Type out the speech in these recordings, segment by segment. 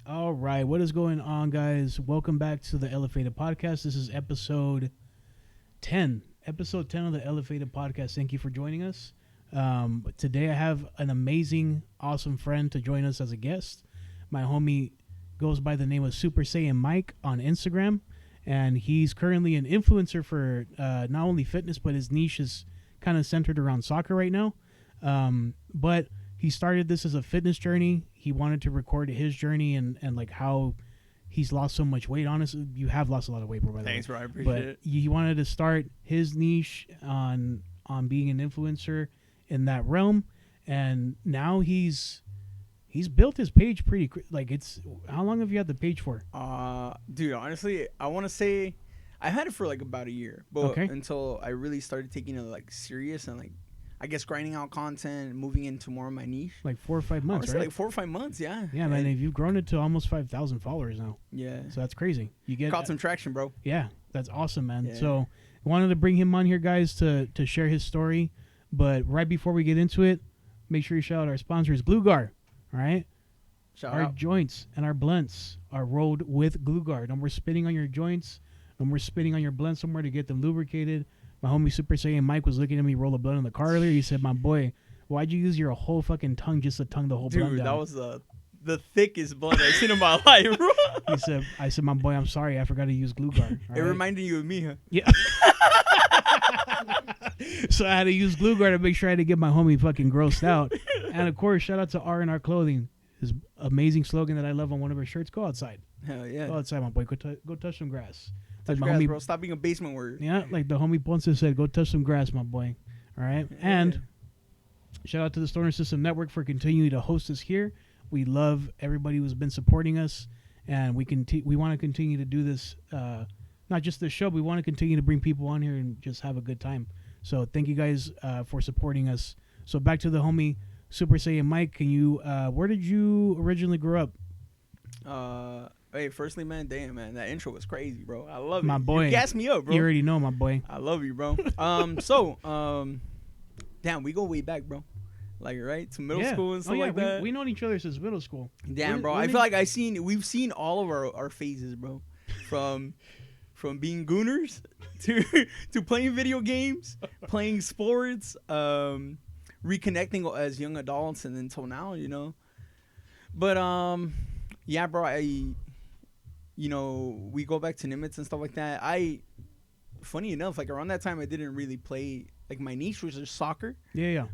All right, what is going on, guys? Welcome back to the EleFaded podcast. This is episode 10. Episode 10 of the EleFaded podcast. Thank you for joining us. Today I have an amazing, awesome friend to join us as a guest. My homie goes by the name of Super Saiyan Mike on Instagram, and he's currently an influencer for not only fitness, but his niche is kind of centered around soccer right now. But he started this as a fitness journey. He wanted to record his journey and like how he's lost so much weight. Honestly, you have lost a lot of weight, bro. By the way. Thanks, bro. I appreciate it. But he wanted to start his niche on being an influencer in that realm, and now he's built his page pretty like it's. How long have you had the page for? Dude, honestly, I want to say I had it for like about a year, but until I really started taking it like serious and like I guess grinding out content, moving into more of my niche. Like 4 or 5 months, right? Like 4 or 5 months, yeah. Yeah, man. If you've grown it to almost 5,000 followers now. Yeah. So that's crazy. You get caught some traction, bro. Yeah, that's awesome, man. Yeah. So wanted to bring him on here, guys, to share his story. But right before we get into it, make sure you shout out our sponsors, Glugar. All right. Shout our out. Joints and our blunts are rolled with Glugar. No more spitting on your joints. No more spitting on your blunt somewhere to get them lubricated. My homie Super Saiyan Mike was looking at me roll a blunt in the car earlier. He said, "My boy, why'd you use your whole fucking tongue just to tongue the whole blunt down?" Dude, that was the thickest blunt I've seen in my life, bro. I said, "My boy, I'm sorry. I forgot to use Glugar." It reminded you of me, huh? Yeah. So I had to use Glugar to make sure I had to get my homie fucking grossed out. And of course, shout out to R&R Clothing. His amazing slogan that I love on one of our shirts: "Go outside." Hell yeah. Go outside, my boy. Go touch some grass. Touch my grass, homie, bro. Stop being a basement word. Yeah, like the homie Ponce said, go touch some grass, my boy. All right. Yeah. And shout out to the Stoner System Network for continuing to host us here. We love everybody who's been supporting us, and we want to continue to do this. Not just this show, but we want to continue to bring people on here and just have a good time. So thank you guys for supporting us. So back to the homie Super Saiyan Mike. Can you? Where did you originally grow up? Hey, firstly, man, damn, man, that intro was crazy, bro. I love it. My boy. You gassed me up, bro. You already know, my boy. I love you, bro. Damn, we go way back, bro. Like, right? To middle school and stuff like that. We known each other since middle school. Damn, bro. I feel like we've seen all of our phases, bro. From being gooners to playing video games, playing sports, reconnecting as young adults and until now, you know. But yeah, bro, we go back to Nimitz and stuff like that. Funny enough, like around that time, I didn't really play. Like my niche was just soccer. Yeah.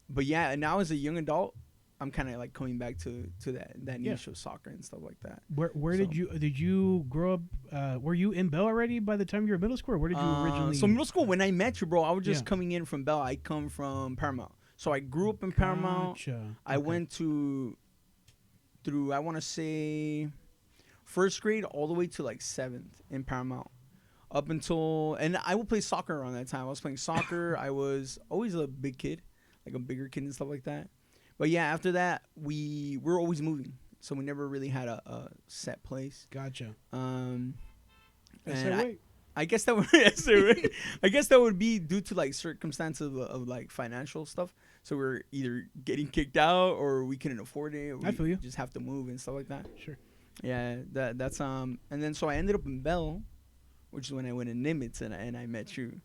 But yeah, and now as a young adult, I'm kind of like coming back to that niche of soccer and stuff like that. Where did you grow up? Were you in Bell already by the time you were middle school? Or where did you originally? So middle school, when I met you, bro, I was just coming in from Bell. I come from Paramount, so I grew up in Paramount. Gotcha. I went through I want to say first grade all the way to like 7th in Paramount. Up until, and I would play soccer around that time. I was playing soccer. I was always a big kid, like a bigger kid and stuff like that. But yeah, after that, we were always moving. So we never really had a set place. Gotcha. And I guess that would, I guess that would be due to like circumstances of like financial stuff. So we're either getting kicked out or we couldn't afford it. Or I feel you. Just have to move and stuff like that. Sure. Yeah, that's and then so I ended up in Bell, which is when I went to Nimitz and I met you.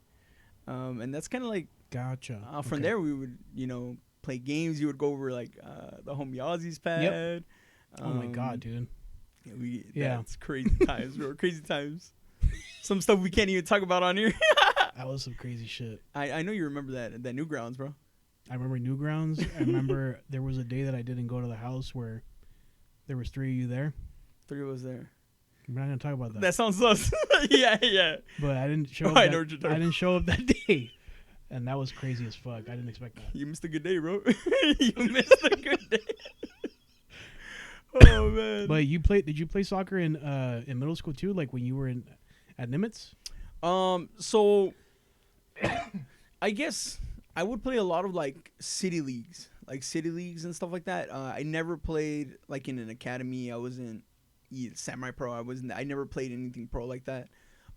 And that's kind of like gotcha. From there we would play games. You would go over like the homie Ozzy's pad. Yep. Oh my god, dude. That's crazy times, bro. Crazy times. Some stuff we can't even talk about on here. That was some crazy shit. I know you remember that Newgrounds, bro. I remember Newgrounds. I remember there was a day that I didn't go to the house where there was 3 of you there. 3 of us there. We're not gonna talk about that. That sounds sus. yeah. But I didn't show up. I didn't show up that day, and that was crazy as fuck. I didn't expect that. You missed a good day, bro. You missed a good day. Oh man. But did you play soccer in middle school too? Like when you were at Nimitz? So I guess I would play a lot of like city leagues and stuff like that. I never played like in an academy. I wasn't semi-pro. I never played anything pro like that.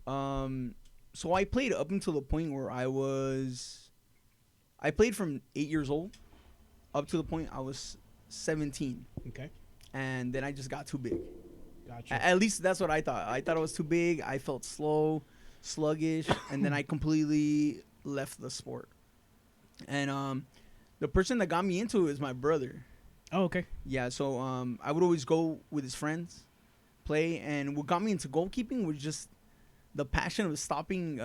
So I played up until the point where I played from 8 years old up to the point I was 17. Okay. and then I just got too big. Gotcha. At least that's what I thought. I thought it was too big. I felt slow, sluggish, and then I completely left the sport. And the person that got me into it is my brother. Oh, okay. Yeah, so I would always go with his friends, play, and what got me into goalkeeping was just the passion of stopping.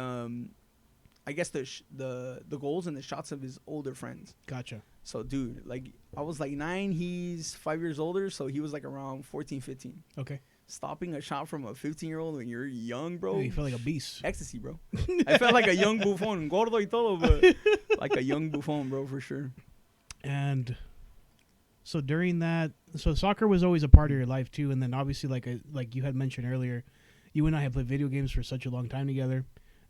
I guess the goals and the shots of his older friends. Gotcha. So, dude, like I was like 9, he's 5 years older, so he was like around 14, 15. Okay. Stopping a shot from a 15-year-old when you're young, bro. Yeah, you feel like a beast. Ecstasy, bro. I felt like a young Buffon, gordo y todo, but like a young Buffon, bro, for sure. And so during that, so soccer was always a part of your life too, and then obviously, like you had mentioned earlier, you and I have played video games for such a long time together.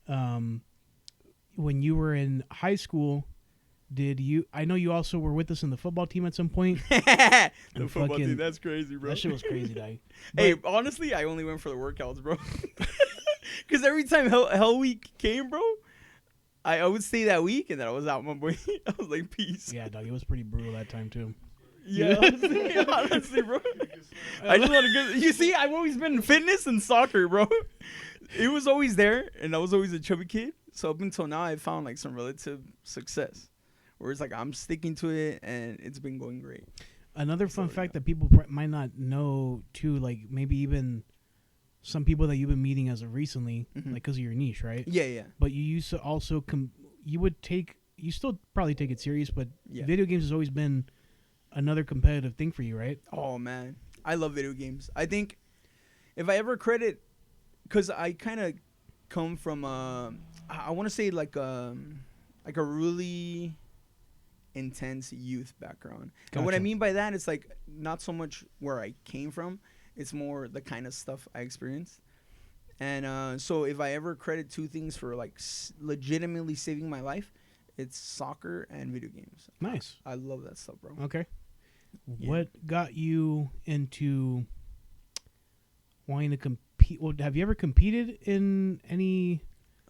When you were in high school, did you? I know you also were with us in the football team at some point. The football team, that's crazy, bro. That shit was crazy, dog. Hey, honestly, I only went for the workouts, bro. Because every time Hell Week came, bro, I would stay that week, and then I was out, my boy. I was like, peace. Yeah, dog. It was pretty brutal that time too. Yeah, honestly, bro. I just want to go. You see, I've always been in fitness and soccer, bro. It was always there, and I was always a chubby kid. So up until now, I found like some relative success, where it's like I'm sticking to it, and it's been going great. Another fun fact that people might not know too, like maybe even some people that you've been meeting as of recently, like because of your niche, right? Yeah, yeah. But you used to also you still probably take it serious, but video games has always been another competitive thing for you, right? Oh man, I love video games. I think if I ever credit, because I kind of come from I want to say like a really intense youth background. Gotcha. And what I mean by that, it's like not so much where I came from, it's more the kind of stuff I experienced. And so if I ever credit two things for like legitimately saving my life, it's soccer and video games. Nice. I love that stuff, bro. Okay. Yeah. What got you into wanting to compete? Well, have you ever competed in any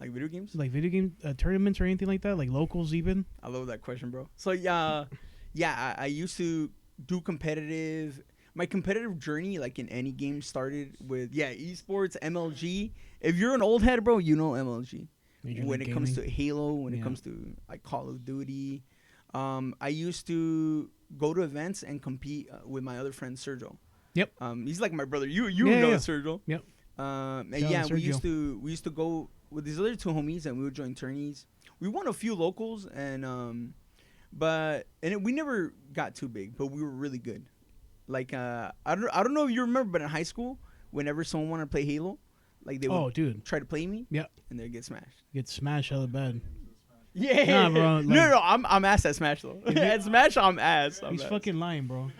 Like video games? like video game tournaments or anything like that, like locals even? I love that question, bro. So I used to do competitive. My competitive journey, like in any game, started with esports, MLG. If you're an old head, bro, you know MLG. When it comes to Halo, when it comes to like Call of Duty, I used to go to events and compete with my other friend Sergio. Yep. He's like my brother. You know Sergio. Yep. And Sergio. we used to go with these other two homies, and we would join tourneys. We won a few locals, and we never got too big, but we were really good. Like I don't know if you remember, but in high school, whenever someone wanted to play Halo, like they would try to play me, and they'd get smashed. Get smashed hella bad. Yeah, nah, bro. Like, no, I'm ass at Smash though. At Smash, I'm ass. He's fucking lying, bro.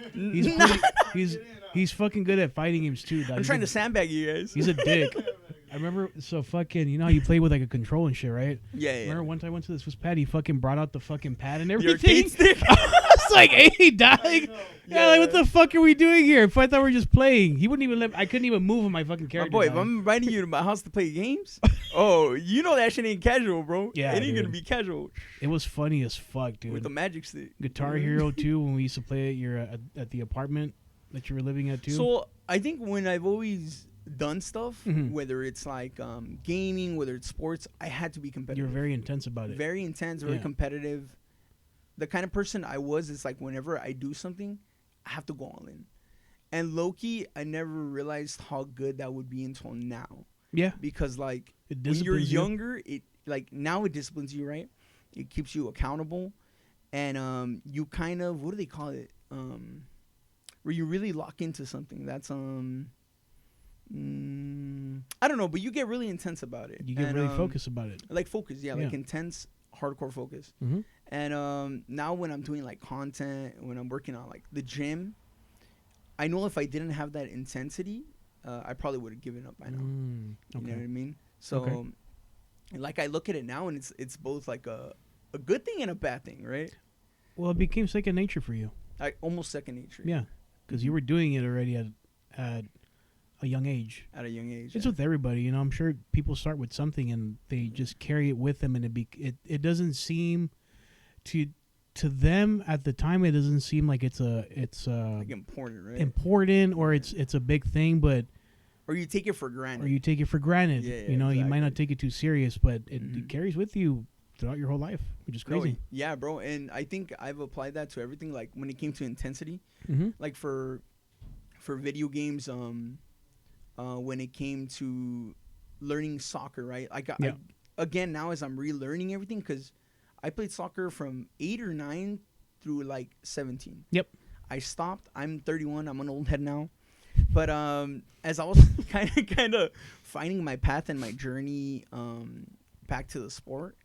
He's fucking good at fighting games too. Dog. I'm trying to sandbag you guys. He's a dick. I remember, so fucking, you know how you play with like a control and shit, right? Yeah. Remember one time I went to this Swiss pad, he fucking brought out the fucking pad and Your everything. arcade stick. I was like, hey, dog. Yeah, like, what the fuck are we doing here? If I thought we were just playing. He wouldn't even I couldn't even move on my fucking character. My boy, if I'm inviting you to my house to play games, you know that shit ain't casual, bro. Yeah, it ain't dude. gonna be casual. It was funny as fuck, dude. With the magic stick. Guitar Hero too, when we used to play at the apartment that you were living at too. So I think when I've always done stuff, whether it's like gaming, whether it's sports, I had to be competitive. You're very intense about it. Very intense, very competitive. The kind of person I was is like whenever I do something, I have to go all in. And low-key, I never realized how good that would be until now. Yeah. Because like It when you're disciplines you. younger, it like now it disciplines you, right? It keeps you accountable, and you kind of, what do they call it? Where you really lock into something. That's I don't know, but you get really intense about it. You get really focused about it. Like focus, like intense, hardcore focus. Mm-hmm. And now when I'm doing like content, when I'm working on like the gym, I know if I didn't have that intensity, I probably would have given up by now. Okay. You know what I mean? So, like I look at it now, and it's both like a good thing and a bad thing, right? Well, it became second nature for you. Almost second nature. Yeah, because you were doing it already at a young age. At a young age. It's with everybody, you know. I'm sure people start with something and they just carry it with them, and it doesn't seem to them at the time it doesn't seem like it's like important, right? important, or it's a big thing, but Or you take it for granted. or you take it for granted. Yeah, You know, you might exactly. not take it too serious, but it Mhm. carries with you throughout your whole life, which is No, crazy. yeah, bro. And I think I've applied that to everything. Like when it came to intensity, Mm-hmm. like for video games, when it came to learning soccer, right? Yeah. Again, now as I'm relearning everything, because I played soccer from 8 or 9 through like 17. Yep. I stopped. I'm 31. I'm an old head now. But as I was kind of finding my path and my journey back to the sport,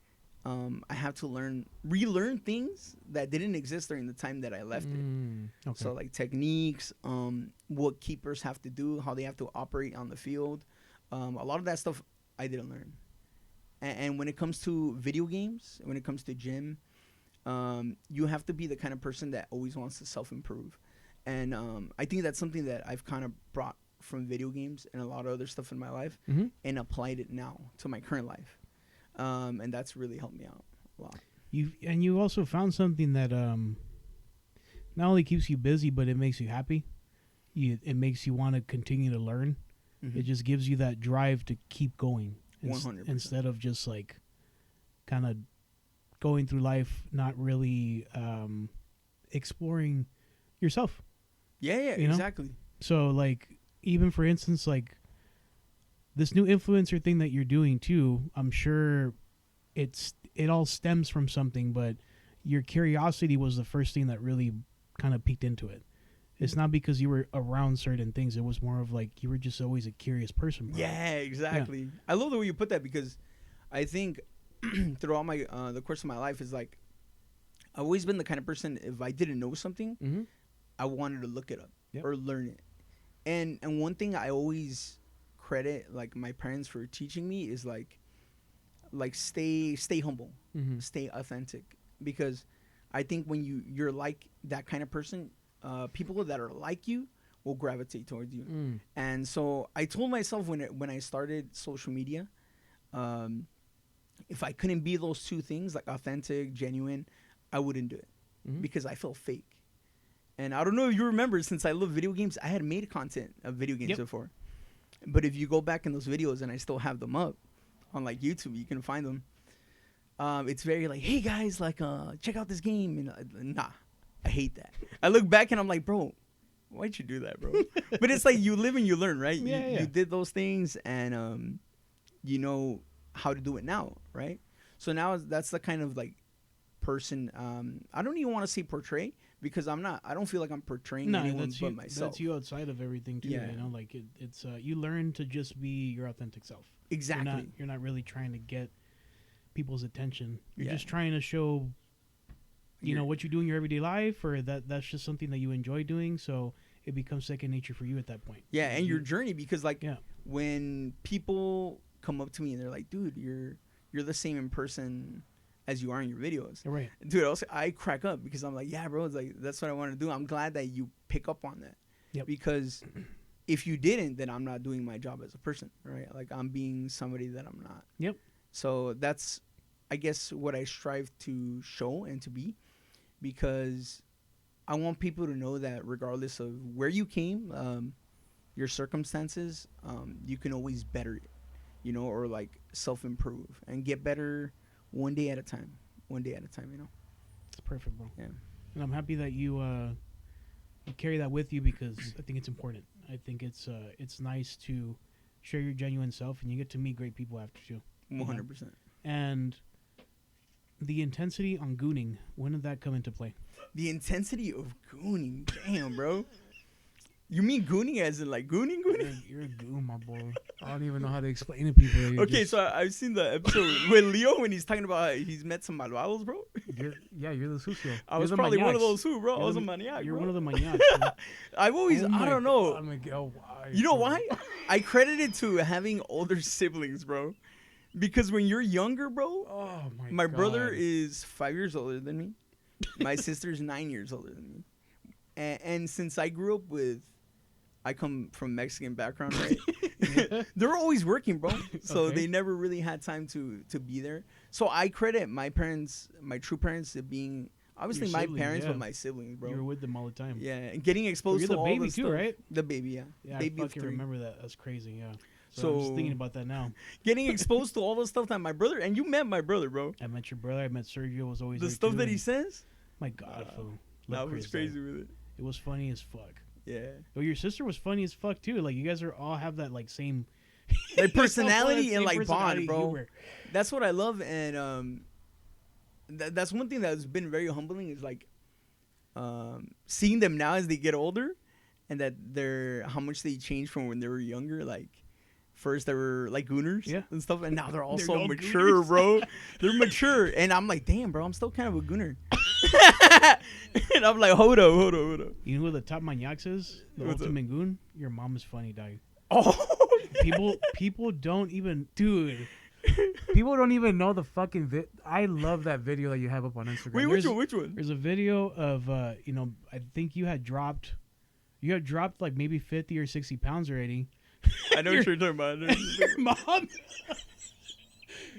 I have to relearn things that didn't exist during the time that I left it. Okay. So like techniques, what keepers have to do, how they have to operate on the field. A lot of that stuff I didn't learn. And when it comes to video games, when it comes to gym, you have to be the kind of person that always wants to self-improve. And I think that's something that I've kind of brought from video games and a lot of other stuff in my life Mm-hmm. and applied it now to my current life. And that's really helped me out a lot. You also found something that not only keeps you busy, but it makes you happy. It makes you want to continue to learn. Mhm. It just gives you that drive to keep going 100%. instead of just like kind of going through life not really exploring yourself. Yeah, You know? exactly. So like even for instance like this new influencer thing that you're doing too, I'm sure it all stems from something, but your curiosity was the first thing that really kind of peeked into it. It's not because you were around certain things. It was more of like you were just always a curious person. Bro. Yeah, exactly. I love the way you put that because I think throughout my the course of my life is like I've always been the kind of person if I didn't know something, Mm-hmm. I wanted to look it up Yep. or learn it. And one thing I always credit like my parents for teaching me is like stay humble, Mm-hmm. stay authentic because I think when you're like that kind of person, people that are like you will gravitate towards you. Mm. And so I told myself when I started social media, if I couldn't be those two things, like authentic, genuine, I wouldn't do it Mhm. because I felt fake. And I don't know if you remember, since I love video games, I had made content of video games Yep. before. But if you go back in those videos, and I still have them up on like YouTube, you can find them. It's very like, hey guys, like check out this game. And nah, I hate that. I look back and I'm like, bro, why'd you do that, bro? But it's like you live and you learn, right? Yeah. You did those things, and you know how to do it now, right? So now that's the kind of like person. I don't even want to say portray because I'm not. I don't feel like I'm portraying anyone that's but you. myself. That's you outside of everything too. Yeah. You know, like it's you learn to just be your authentic self. Exactly. You're not really trying to get people's attention. You're Yeah. just trying to show, you know, You're- what you do in your everyday life, or that's just something that you enjoy doing. So it becomes second nature for you at that point. Yeah, and your You- journey because like Yeah. when people come up to me and they're like, dude, you're the same in person as you are in your videos. You're right. Dude, I crack up because I'm like, yeah, bro, it's like that's what I want to do. I'm glad that you pick up on that. Yep. Because if you didn't, then I'm not doing my job as a person, right? Like I'm being somebody that I'm not. Yep. So that's, I guess, what I strive to show and to be, because I want people to know that regardless of where you came, your circumstances, you can always better it, you know, or like self-improve and get better one day at a time. One day at a time, you know. It's perfect, bro. Yeah. And I'm happy that you carry that with you because I think it's important. I think it's nice to share your genuine self, and you get to meet great people after you. 100%. And the intensity on gooning, when did that come into play? The intensity of gooning, damn, bro. You mean gooning as in like gooning? You're a goon, my boy. I don't even know how to explain to people. You're Okay, just- so I've seen the episode with Leo when he's talking about how he's met some malvados, bro. you're the sucio. I was probably one of those too, bro. I was a maniac, You're bro. one of the maniacs. Bro. I've always, Oh I my don't know. God, Miguel, why, You know bro? why? I credit it to having older siblings, bro. Because when you're younger, bro, Oh my brother God. is 5 years older than me. My sister's 9 years older than me. And since I grew up with, I come from Mexican background, right? They're always working, bro. So Okay. they never really had time to be there. So I credit my parents, my true parents, to being obviously Your my siblings, parents, yeah. but my siblings, bro. You were with them all the time. Yeah, and getting Well, exposed you're to the all baby this too, stuff. right? The baby, yeah. Yeah, Baby I of fucking 3. remember that. That's crazy. Yeah. So I'm just thinking about that now. Getting exposed to all the stuff that my brother, and you met my brother, bro. I met your brother. I met Sergio. Was always The there stuff too, that he and says, my God, fool. that Love was Chris, crazy though. with it. It was funny as fuck. Yeah. Well, your sister was funny as fuck too. Like you guys are all have that like same Like personality same and like personality, bond, bro. humor. That's what I love, and that's one thing that's been very humbling is like seeing them now as they get older, and that they're how much they changed from when they were younger. Like first they were like gooners, Yeah. and stuff, and now they're all They're so all mature, gooners. bro. They're mature, and I'm like, damn, bro, I'm still kind of a gooner. And I'm like, hold up. You know who the top maniacs is? The What's ultimate goon. Your mom is funny, dog. Oh, People don't even, dude. People don't even know the fucking. I love that video that you have up on Instagram. wait, which one? There's a video of I think you had dropped like maybe 50 or 60 pounds already. I know what you're talking about. Your mom.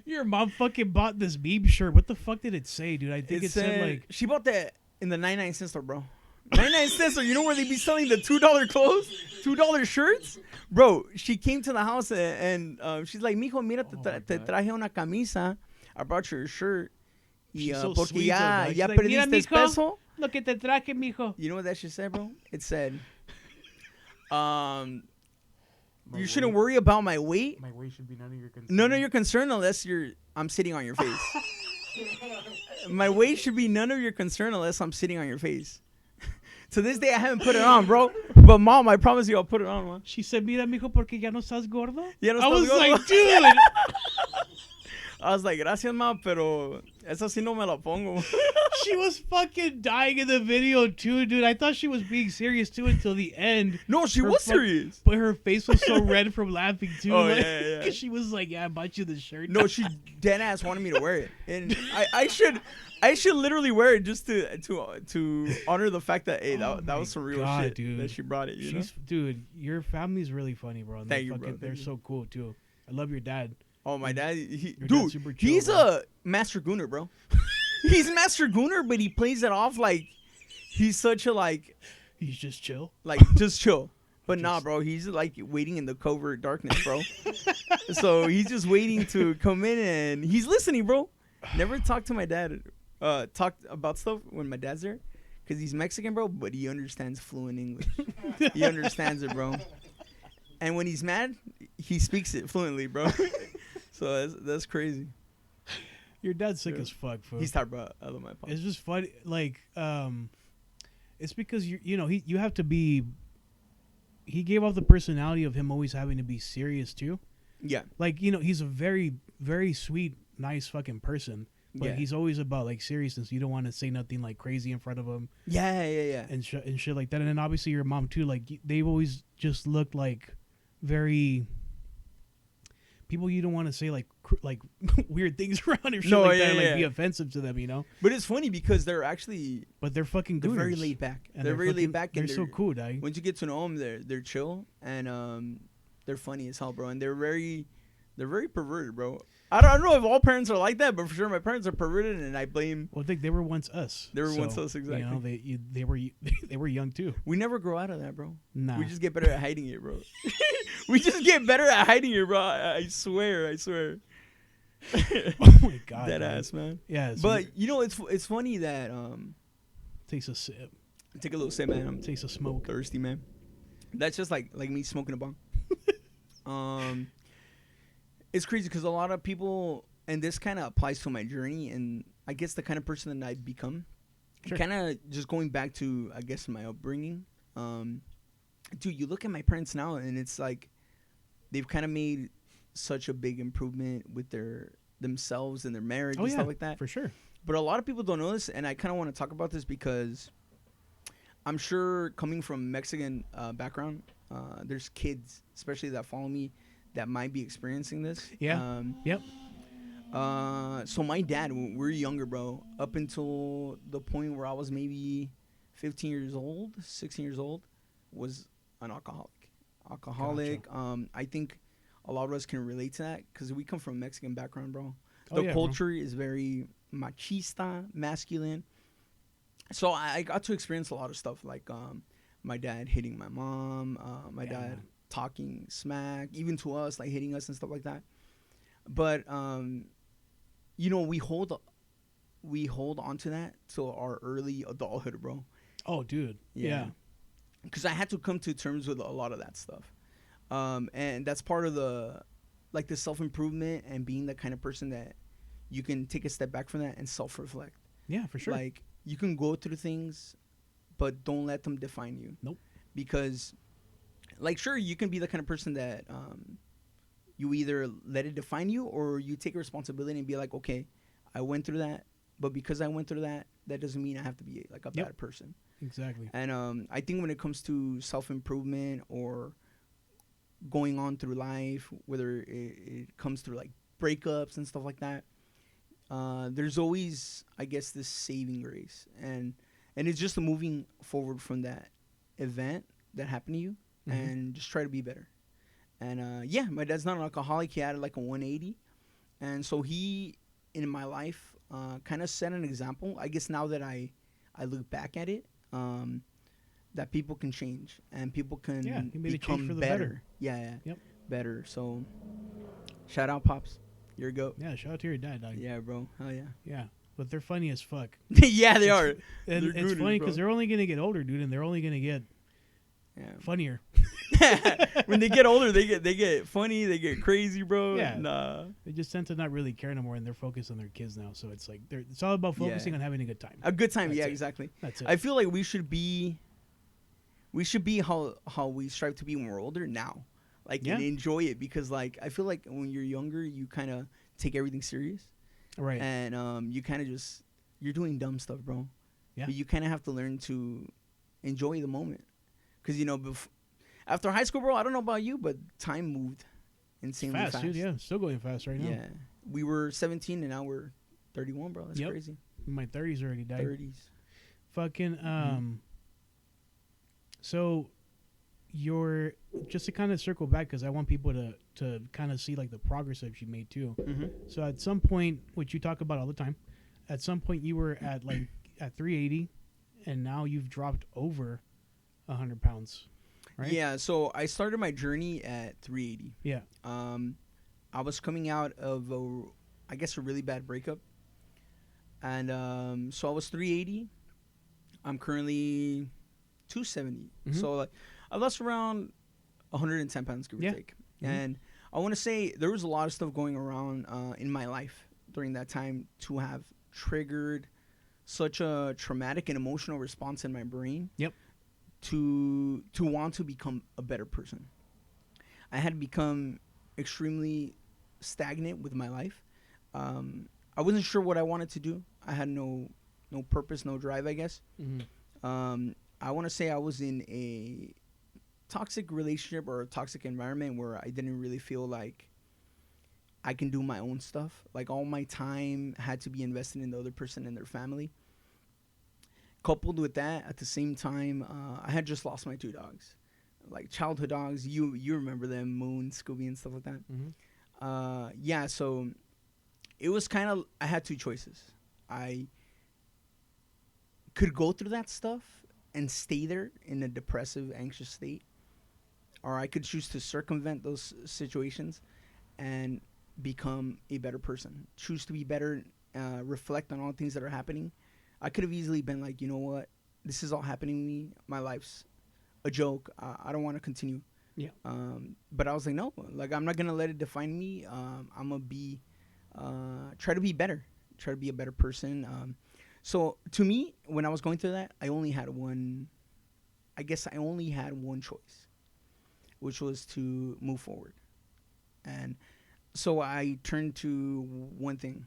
Your mom fucking bought this meme shirt. What the fuck did it say, dude? I think it said like she bought that in the 99-cent store, bro. 99-cent store. You know where they be selling the $2 clothes, $2 shirts, bro. She came to the house and she's like, "Mijo, mira, te traje una camisa. I brought your shirt. She's so Porque sweet, ya though, dog. ya She's like, "Mira, perdiste mijo, peso." lo que te traje, mijo. You know what that shit said, bro? It said, My you shouldn't weight- worry about my weight. My weight should be none of your concern. None of your concern unless I'm sitting on your face. My weight should be none of your concern unless I'm sitting on your face. To this day, I haven't put it on, bro. But mom, I promise you, I'll put it on, man. She said, "Mira, mijo, porque ya no estás gordo." Ya no I estás was gordo. like, dude. I was like, gracias, ma, pero esa sí no me la pongo. She was fucking dying in the video too, dude. I thought she was being serious too until the end. No, she Her was fuck- serious. But her face was so red from laughing too. Oh, like, yeah. 'cause she was like, "Yeah, I bought you the shirt." No, she dead ass wanted me to wear it, and I should literally wear it just to honor the fact that hey, Oh that was some real God, shit dude. that she brought it. You know? Dude, your family's really funny, bro. And Thank you, bro. They're Thank you. so cool too. I love your dad. Oh, my dad, Your dad's dude, super chill, he's bro. a master gooner, bro. He's master gooner, but he plays it off like he's such a like He's just chill. just chill. But nah, bro, he's like waiting in the covert darkness, bro. So he's just waiting to come in and he's listening, bro. Never talked to my dad, talked about stuff when my dad's there, cause he's Mexican, bro. But he understands fluent English. He understands it, bro. And when he's mad, he speaks it fluently, bro. So that's crazy. Your dad's sick Yeah. as fuck, fool. He's top, bro. I love my pop. It's just funny, like, it's because you have to be. He gave off the personality of him always having to be serious too. Yeah. Like he's a very, very sweet, nice fucking person, but Yeah. he's always about like seriousness. You don't want to say nothing like crazy in front of him Yeah. and shit like that. And then obviously your mom too. Like they've always just looked like very people you don't want to say like weird things around or shit No, like yeah, that, and, like yeah. be offensive to them, But it's funny because they're actually But they're fucking they're very gooners. laid back. And They're very fucking- laid back. They're And so cool, dog. Once you get to know them, they're chill and they're funny as hell, bro. And they're very perverted, bro. I don't know if all parents are like that, but for sure my parents are perverted, and I blame. Well, I think they were once us. They were once us, You know, exactly. they were they were young too. We never grow out of that, bro. Nah. We just get better at hiding it, bro. We just get better at hiding it, bro. I swear. Oh my god. Dead dog. ass, man. Yeah. So But you know, it's funny that takes a sip. take a little sip, man. I'm Takes a smoke. thirsty, man. That's just like me smoking a bong. It's crazy because a lot of people, and this kind of applies to my journey, and I guess the kind of person that I've become. Sure. Kind of just going back to, I guess, my upbringing. Dude, you look at my parents now, and it's like they've kind of made such a big improvement with themselves and their marriage and stuff like that. For sure. But a lot of people don't know this, and I kind of want to talk about this because I'm sure coming from Mexican background, there's kids, especially that follow me, that might be experiencing this. Yeah. Yep. So my dad, when we were younger, bro, up until the point where I was maybe 15 years old, 16 years old, was an alcoholic. Gotcha. I think a lot of us can relate to that because we come from a Mexican background, bro. Oh, The yeah, culture is very machista, masculine. So I got to experience a lot of stuff, like my dad hitting my mom, my dad talking smack, even to us, like hitting us and stuff like that. But you know, we hold on to that till our early adulthood, bro. Oh, dude. Yeah. Because I had to come to terms with a lot of that stuff, and that's part of the self improvement and being the kind of person that you can take a step back from that and self reflect. Yeah, for sure. Like, you can go through things, but don't let them define you. Nope. Because, like, sure, you can be the kind of person that you either let it define you, or you take responsibility and be like, okay, I went through that, but because I went through that, that doesn't mean I have to be like a bad person. Exactly. And I think when it comes to self improvement or going on through life, whether it comes through like breakups and stuff like that, there's always, I guess, this saving grace, and it's just moving forward from that event that happened to you, and just try to be better. And yeah, my dad's not an alcoholic. He had like a 180, and so he, in my life, kind of set an example. I guess now that I look back at it, that people can change and people can become for the better. Yeah. Yep. Better. So, shout out, Pops. You're a goat. Yeah, shout out to your dad, dog. Yeah, bro. Hell yeah. Yeah, but they're funny as fuck. Yeah, they are. And They're it's funny because bro. they're only gonna get older, dude, and they're only gonna get funnier. When they get older, they get funny, they get crazy, bro. Yeah. Nah. They just tend to not really care no more, and they're focused on their kids now. So it's like it's all about focusing on having a good time. A good time. That's yeah, it. exactly. That's it. I feel like we should be how we strive to be when we're older now. Like, and enjoy it, because like I feel like when you're younger, you kind of take everything serious. Right. And you kind of just, you're doing dumb stuff, bro. Yeah. But you kind of have to learn to enjoy the moment. Because, you know, after high school, bro, I don't know about you, but time moved insanely fast. Dude. Yeah, still going fast right now. Yeah. We were 17 and now we're 31, bro. That's crazy. My 30s already died. 30s. Fucking, so you're, just to kind of circle back, because I want people to kind of see like the progress that you made too. So at some point, which you talk about all the time, at some point you were at 380, and now you've dropped over 100 pounds, right? Yeah, so I started my journey at 380. Yeah. I was coming out of a really bad breakup, and so I was 380. I'm currently 270. So like I lost around 110 pounds, give or take. And I want to say there was a lot of stuff going around in my life during that time to have triggered such a traumatic and emotional response in my brain. Yep. To want to become a better person. I had become extremely stagnant with my life. I wasn't sure what I wanted to do. I had no purpose, no drive, I guess. I want to say I was in a toxic relationship or a toxic environment where I didn't really feel like I can do my own stuff. Like, all my time had to be invested in the other person and their family. Coupled with that, at the same time, I had just lost my 2 dogs, like childhood dogs. You remember them, Moon, Scooby, and stuff like that. Yeah, so it was kind of, I had 2 choices. I could go through that stuff and stay there in a depressive, anxious state, or I could choose to circumvent those situations and become a better person. Choose to be better, reflect on all the things that are happening. I could have easily been like, you know what? This is all happening to me. My life's a joke. I don't want to continue. Yeah. But I was like, no. Like, I'm not going to let it define me. I'm going to be, try to be better. Try to be a better person. So, to me, when I was going through that, I only had one choice, which was to move forward. And so I turned to one thing,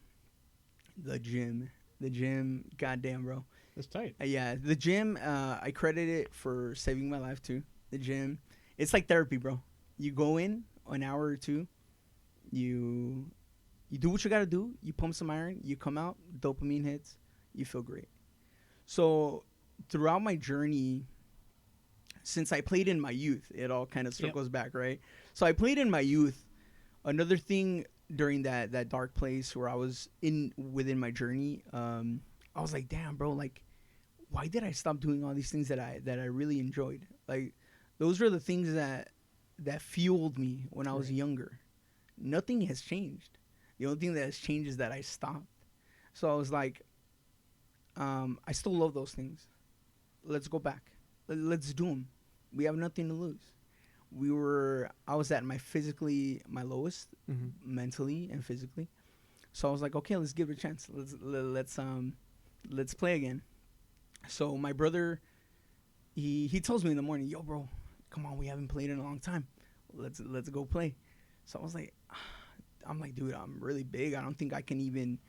the gym. The gym, goddamn, bro. That's tight. Yeah, the gym, I credit it for saving my life, too. The gym, it's like therapy, bro. You go in an hour or 2, you do what you got to do, you pump some iron, you come out, dopamine hits, you feel great. So throughout my journey, since I played in my youth, it all kind of circles back, right? So I played in my youth. Another thing during that dark place where I was within my journey, I was like, damn, bro, like, why did I stop doing all these things that I really enjoyed? Like, those are the things that fueled me when I was younger. Nothing has changed. The only thing that has changed is that I stopped. So I was like, I still love those things. Let's go back. Let's do them. We have nothing to lose. I was at my lowest, mentally and physically. So I was like, okay, let's give it a chance. Let's play again. So my brother, he tells me in the morning, yo, bro, come on, we haven't played in a long time. Let's go play. So I was like, I'm like, dude, I'm really big. I don't think I can even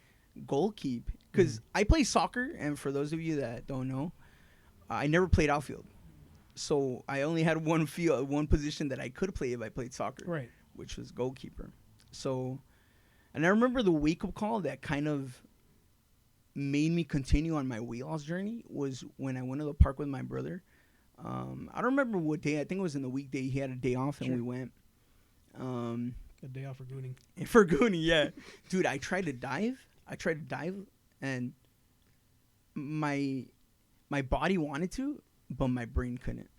goal keep, because I play soccer, and for those of you that don't know, I never played outfield. So I only had one position that I could play if I played soccer, right, which was goalkeeper. So, and I remember the wake-up call that kind of made me continue on my weight loss journey was when I went to the park with my brother. I don't remember what day. I think it was in the weekday. He had a day off, and we went. A day off for gooning. For gooning, yeah. Dude, I tried to dive, and my body wanted to, but my brain couldn't.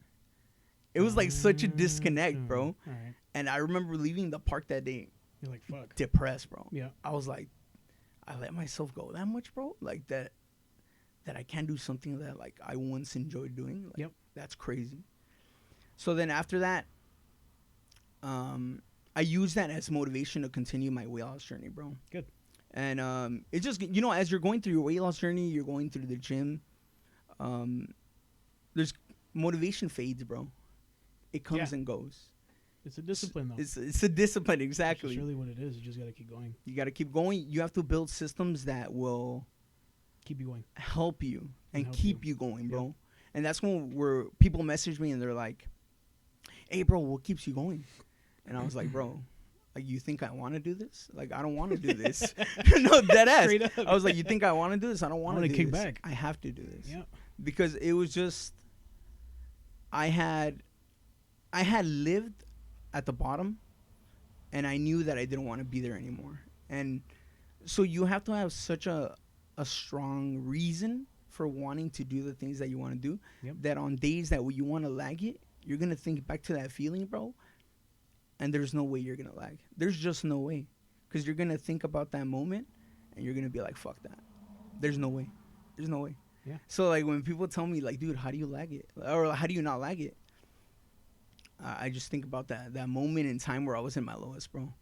It was like such a disconnect, bro. Right. And I remember leaving the park that day. You're like, fuck. Depressed, bro. Yeah. I was like, I let myself go that much, bro? Like that I can't do something that like I once enjoyed doing. Like, yep. That's crazy. So then after that, I use that as motivation to continue my weight loss journey, bro. Good. And it's just, as you're going through your weight loss journey, you're going through the gym, there's motivation fades, bro. It comes and goes. It's a discipline, though. It's a discipline, exactly. That's really what it is. You just got to keep going. You got to keep going. You have to build systems that will keep you going, help you, and keep you going, bro. Yep. And that's where people message me and they're like, hey, bro, what keeps you going? And I was like, bro, like, you think I want to do this? Like, I don't want to do this. No, dead ass. I was like, you think I want to do this? I don't want to do kick this. Back. I have to do this. Yeah. Because it was just, I had lived at the bottom, and I knew that I didn't want to be there anymore. And so you have to have such a strong reason for wanting to do the things that you want to do, that on days that you want to lag it, you're going to think back to that feeling, bro, and there's no way you're going to lag. There's just no way, because you're going to think about that moment, and you're going to be like, fuck that. There's no way. There's no way. Yeah. So, like, when people tell me, like, dude, how do you lag it? Or how do you not lag it? I just think about that moment in time where I was in my lowest, bro.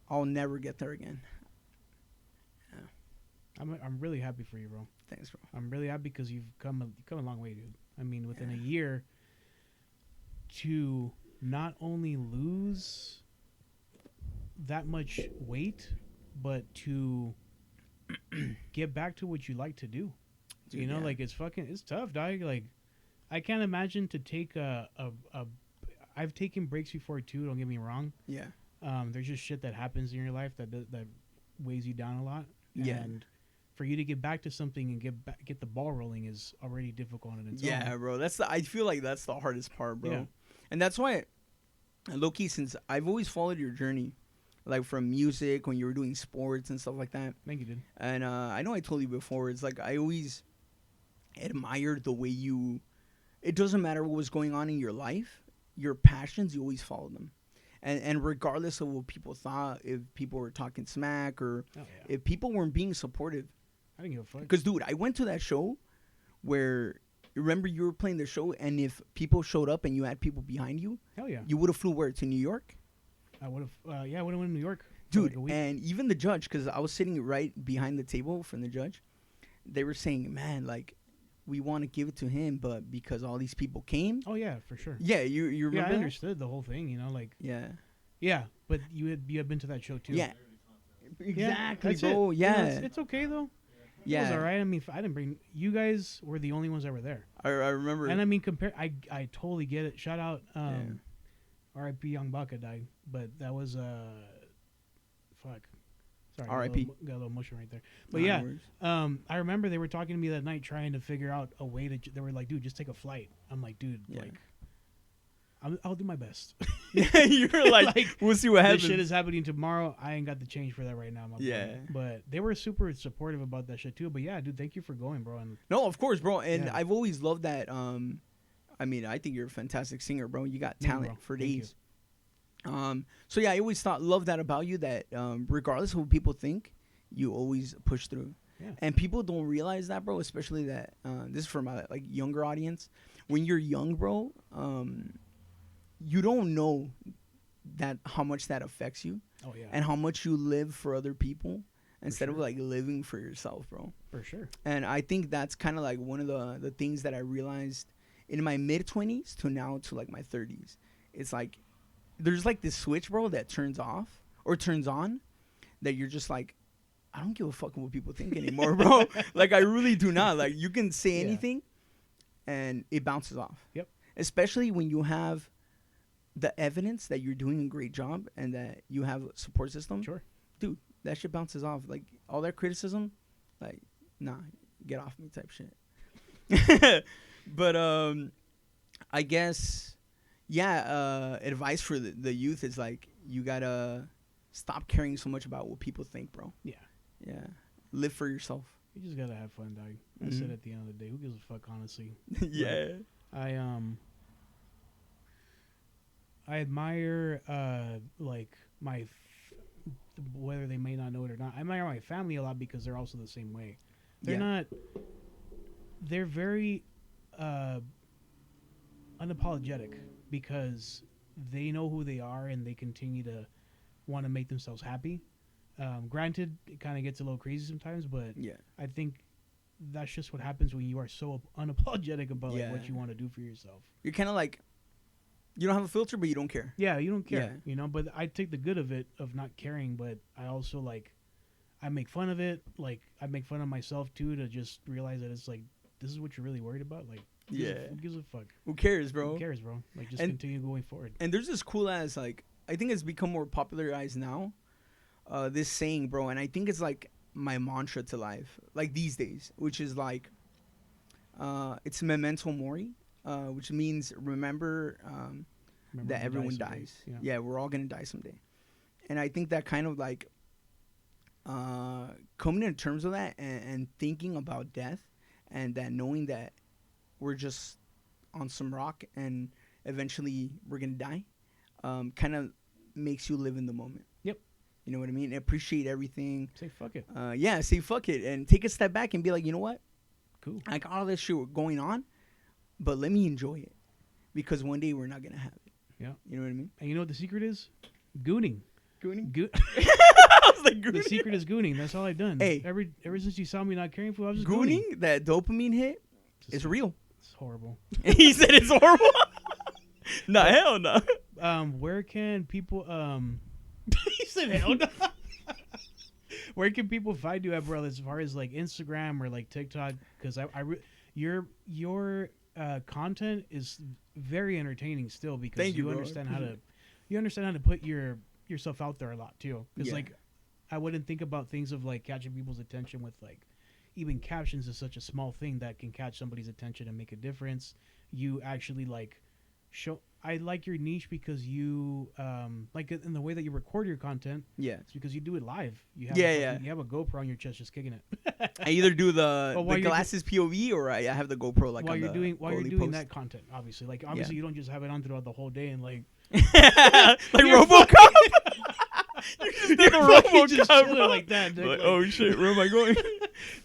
I'll never get there again. Yeah. I'm really happy for you, bro. Thanks, bro. I'm really happy because you've come a long way, dude. I mean, within a year, to not only lose that much weight, but to get back to what you like to do. Dude, like, it's tough, dog. Like, I can't imagine to take I've taken breaks before too, don't get me wrong. Yeah. There's just shit that happens in your life that weighs you down a lot. Yeah. And for you to get back to something and get the ball rolling is already difficult in its own. Yeah, bro. I feel like that's the hardest part, bro. Yeah. And that's why, low-key, since I've always followed your journey, like from music, when you were doing sports and stuff like that. Thank you, dude. And I know I told you before, it's like I always admired the way it doesn't matter what was going on in your life, your passions, you always follow them. And regardless of what people thought, if people were talking smack or if people weren't being supportive. I didn't give a fuck. Because, dude, I went to that show where, remember you were playing the show, and if people showed up and you had people behind you, hell yeah, you would have flew where? To New York? I would have, I would have went to New York. Dude, like and even the judge, because I was sitting right behind the table from the judge, they were saying, man, like, we want to give it to him, but because all these people came. Oh yeah, for sure. Yeah, you remember? Yeah, I understood the whole thing. Like. Yeah, but you had been to that show too. Yeah, exactly, yeah, bro. Yeah, it's okay though. Yeah, it was all right. I mean, I didn't bring you guys. Were the only ones that were there. I remember. And I mean, I totally get it. Shout out, R.I.P. Young Baka died, but that was fuck. Sorry, R.I.P. Got a little emotion right there. But yeah, I remember they were talking to me that night trying to figure out a way to. They were like, dude, just take a flight. I'm like, dude, like, I'll do my best. You're like, we'll see what happens. This shit is happening tomorrow. I ain't got the change for that right now, my boy. But they were super supportive about that shit too. But yeah, dude, thank you for going, bro. And no, of course, bro. And I've always loved that. I mean, I think you're a fantastic singer, bro. You got talent for days. So yeah, I always love that about you. That regardless of what people think, you always push through. Yeah. And people don't realize that, bro. Especially that this is for my like younger audience. When you're young, bro, you don't know that how much that affects you. Oh yeah. And how much you live for other people instead of like living for yourself, bro. For sure. And I think that's kind of like one of the things that I realized in my mid-20s to now to like my 30s. It's like there's like this switch, bro, that turns off or turns on that you're just like, I don't give a fuck what people think anymore, bro. Like I really do not. Like you can say anything and it bounces off. Yep. Especially when you have the evidence that you're doing a great job and that you have a support system. Sure. Dude, that shit bounces off. Like all that criticism, like, nah, get off me type shit. But I guess advice for the youth is like you gotta stop caring so much about what people think, bro. Yeah. Live for yourself. You just gotta have fun, dog. That's it at the end of the day. Who gives a fuck, honestly? Yeah. I admire like whether they may not know it or not. I admire my family a lot because they're also the same way. They're very unapologetic because they know who they are and they continue to want to make themselves happy. Granted, it kind of gets a little crazy sometimes, but I think that's just what happens when you are so unapologetic about like, what you want to do for yourself. You're kind of like, you don't have a filter, but you don't care. Yeah, you don't care, you know, but I take the good of it, of not caring, but I also, like, I make fun of it. Like, I make fun of myself, too, to just realize that it's like, this is what you're really worried about? Like, who gives a fuck? Who cares, bro? Who cares, bro? Like, just continue going forward. And there's this cool ass, like, I think it's become more popularized now, this saying, bro, and I think it's, like, my mantra to life, like, these days, which is, like, it's memento mori, which means remember that everyone dies. Yeah, we're all going to die someday. And I think that kind of, like, coming to terms with that and thinking about death and that knowing that we're just on some rock and eventually we're going to die kind of makes you live in the moment. Yep. You know what I mean? Appreciate everything. Say fuck it. Say fuck it and take a step back and be like, you know what? Cool. I got all this shit going on, but let me enjoy it because one day we're not going to have it. Yeah. You know what I mean? And you know what the secret is? Gooning. Gooning? I was like, gooning? The secret is gooning. That's all I've done. Hey. Ever since you saw me not caring for you, I was just gooning. That dopamine hit is real. It's horrible. He said it's horrible? Nah, hell no. Where can people... he said hell no. Where can people find you at, bro, as far as like Instagram or like TikTok? Because your content is very entertaining still because you understand how to put yourself out there a lot too. Because like I wouldn't think about things of like catching people's attention with like even captions is such a small thing that can catch somebody's attention and make a difference. You actually like show. I like your niche because you like in the way that you record your content. Yeah, it's because you do it live. You have you have a GoPro on your chest just kicking it. I either do the glasses POV or I have the GoPro like while on you're the doing that content. Obviously, you don't just have it on throughout the whole day and like like RoboCop. You're just chilling like that. Dude. Like, oh shit, where am I going?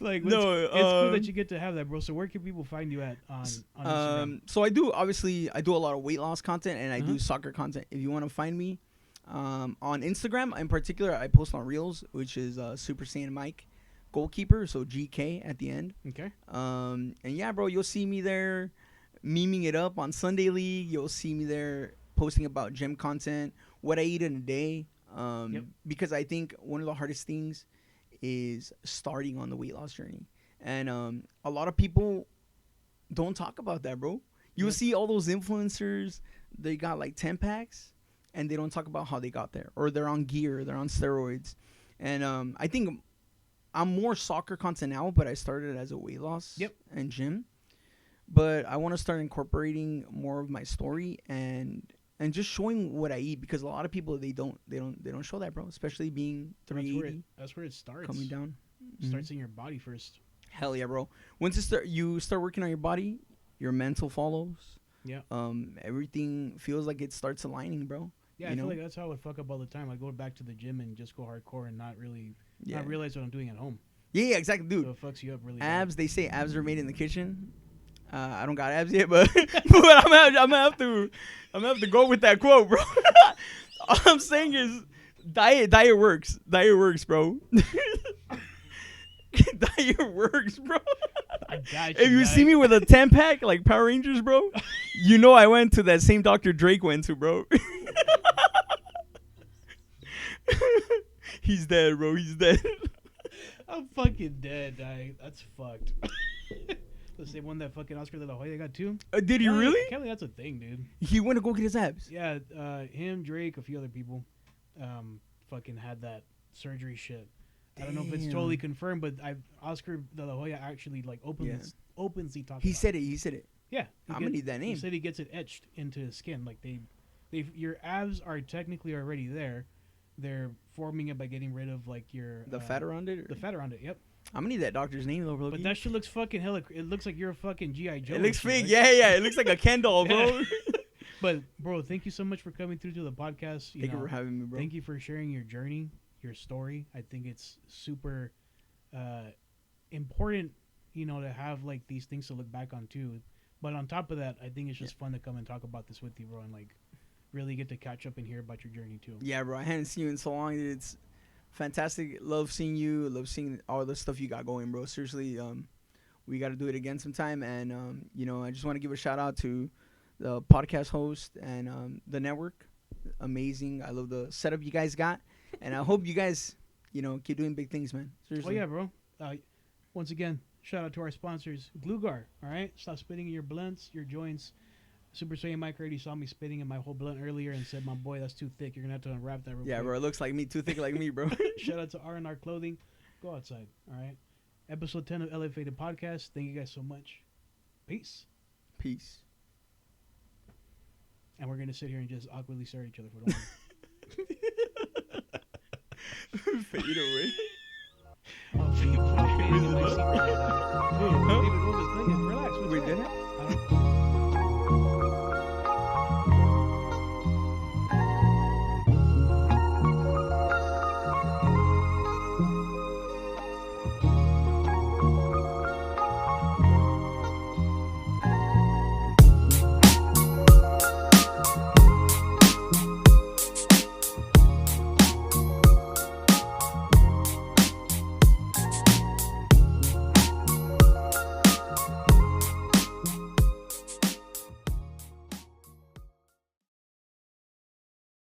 Like no, it's cool that you get to have that, bro. So where can people find you at on Instagram? So I do a lot of weight loss content and I do soccer content. If you want to find me on Instagram in particular, I post on Reels, which is Super Saiyan Mike goalkeeper, so GK at the end. Okay. And yeah, bro, you'll see me there memeing it up on Sunday League. You'll see me there posting about gym content, what I eat in a day. Because I think one of the hardest things is starting on the weight loss journey. And a lot of people don't talk about that, bro. You'll see all those influencers, they got like 10 packs, and they don't talk about how they got there. Or they're on gear, they're on steroids. And I think I'm more soccer content now, but I started as a weight loss and gym. but I want to start incorporating more of my story and just showing what I eat, because a lot of people they don't show that, bro. Especially being 380. That's where it starts. Coming down. It starts in your body first. Hell yeah, bro. Once you start working on your body, your mental follows. Yeah. Everything feels like it starts aligning, bro. Yeah, I feel like that's how I would fuck up all the time. I go back to the gym and just go hardcore and not realize what I'm doing at home. Yeah, exactly, dude. So it fucks you up really abs, bad. they say abs are made in the kitchen. I don't got abs yet, but I'm gonna have to go with that quote, bro. All I'm saying is diet works. Diet works, bro. Diet works, bro. I got you, If you see me with a 10-pack like Power Rangers, bro, you know I went to that same Dr. Drake went to, bro. He's dead, bro. He's dead. I'm fucking dead, dog. That's fucked. The same one that fucking Oscar De La Hoya got too. Did he really? Kelly, that's a thing, dude. He went to go get his abs. Yeah, him, Drake, a few other people, fucking had that surgery shit. I don't know if it's totally confirmed, but Oscar De La Hoya actually like openly talked. He said it. He said it. Yeah, I'm gonna need that name. He said he gets it etched into his skin. Like your abs are technically already there. They're forming it by getting rid of like the fat around it. The fat around it. Yep. I'm gonna need that doctor's name though, bro. But that shit looks fucking hella. It looks like you're a fucking GI Joe. It looks fake. Yeah. It looks like a Ken doll, bro. But bro, thank you so much for coming through to the podcast. Thank you for having me, bro. Thank you for sharing your journey, your story. I think it's super important, to have like these things to look back on too. But on top of that, I think it's just fun to come and talk about this with you, bro, and like really get to catch up and hear about your journey too. Yeah, bro. I hadn't seen you in so long. It's fantastic. Love seeing you. Love seeing all the stuff you got going, bro. Seriously, we got to do it again sometime. And I just want to give a shout out to the podcast host and the network. Amazing. I love the setup you guys got, and I hope you guys, keep doing big things, man. Seriously. Oh yeah, bro. Once again, shout out to our sponsors, Glugar. All right, stop spitting in your blunts, your joints. Super Saiyan Mike already saw me spitting in my whole blunt earlier and said, "My boy, that's too thick. You're gonna have to unwrap that real quick." Yeah, bro. It looks like me. Too thick like me, bro. Shout out to R&R Clothing. Go outside. All right. Episode 10 of EleFaded Podcast. Thank you guys so much. Peace. Peace. And we're gonna sit here and just awkwardly stare at each other for the moment. Fade away. I'm fading in my seat right now. Dude, David, what was thinking? Relax. We did it?